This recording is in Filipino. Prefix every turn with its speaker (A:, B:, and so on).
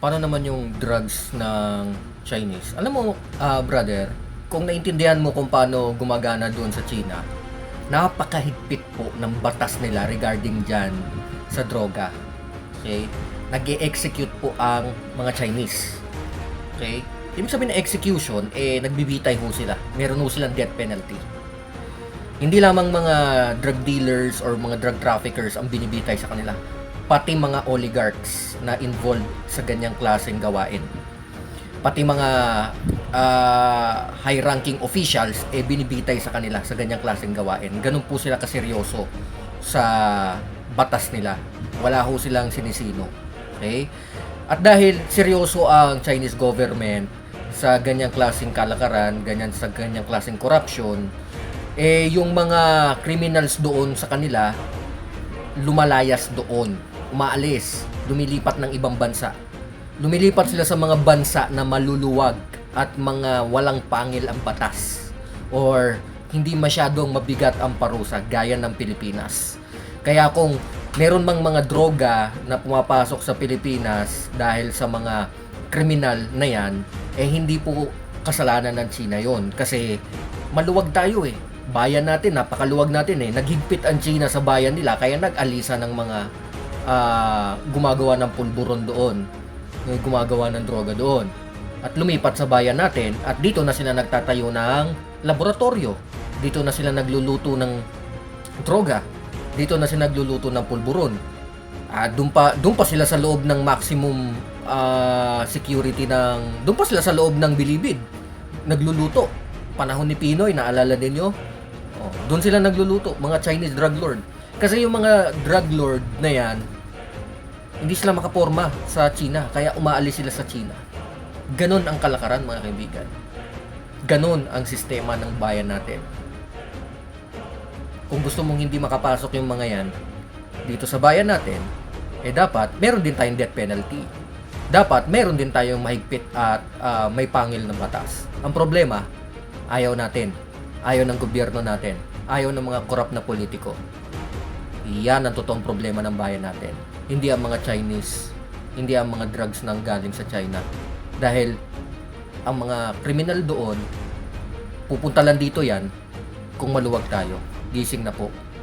A: paano naman yung drugs ng Chinese? Alam mo, brother, kung naintindihan mo kung paano gumagana doon sa China, napakahigpit po ng batas nila regarding dyan sa droga. Okay? Nag-e-execute po ang mga Chinese. Okay? Ibig sabihin na execution, nagbibitay ho sila. Meron ho silang death penalty. Hindi lamang mga drug dealers or mga drug traffickers ang binibitay sa kanila, pati mga oligarchs na involved sa ganyang klaseng gawain. Pati mga high-ranking officials binibitay sa kanila sa ganyang klaseng gawain. Ganun po sila kaseryoso sa batas nila. Wala ho silang sinisino. Okay? At dahil seryoso ang Chinese government sa ganyang klaseng kalakaran, sa ganyang klaseng corruption, yung mga criminals doon sa kanila lumalayas doon, umaalis, lumilipat ng ibang bansa. Lumilipat sila sa mga bansa na maluluwag at mga walang pangil ang batas or hindi masyadong mabigat ang parusa gaya ng Pilipinas. Kaya kung meron mang mga droga na pumapasok sa Pilipinas dahil sa mga kriminal na yan, hindi po kasalanan ng China yon kasi maluwag tayo bayan natin, napakaluwag natin naghigpit ang China sa bayan nila kaya nag-alisa ng mga gumagawa ng pulburon doon, gumagawa ng droga doon at lumipat sa bayan natin at dito na sila nagtatayo ng laboratorio, dito na sila nagluluto ng droga, dito na sila nagluluto ng pulburon. Doon pa sila sa loob ng maximum security doon pa sila sa loob ng bilibid nagluluto. Panahon ni Pinoy, naalala ninyo? Doon sila nagluluto, mga Chinese drug lord. Kasi yung mga drug lord na yan, hindi sila makaporma sa China, kaya umaalis sila sa China. Ganon ang kalakaran, mga kaibigan. Ganon ang sistema ng bayan natin. Kung gusto mong hindi makapasok yung mga yan dito sa bayan natin, dapat meron din tayong death penalty. Dapat meron din tayong mahigpit at may pangil ng batas. Ang problema, ayaw natin. Ayaw ng gobyerno natin. Ayaw ng mga korap na politiko. Iyan ang totoong problema ng bayan natin. Hindi ang mga Chinese, hindi ang mga drugs nang galing sa China. Dahil ang mga kriminal doon, pupunta lang dito yan kung maluwag tayo. Gising na po.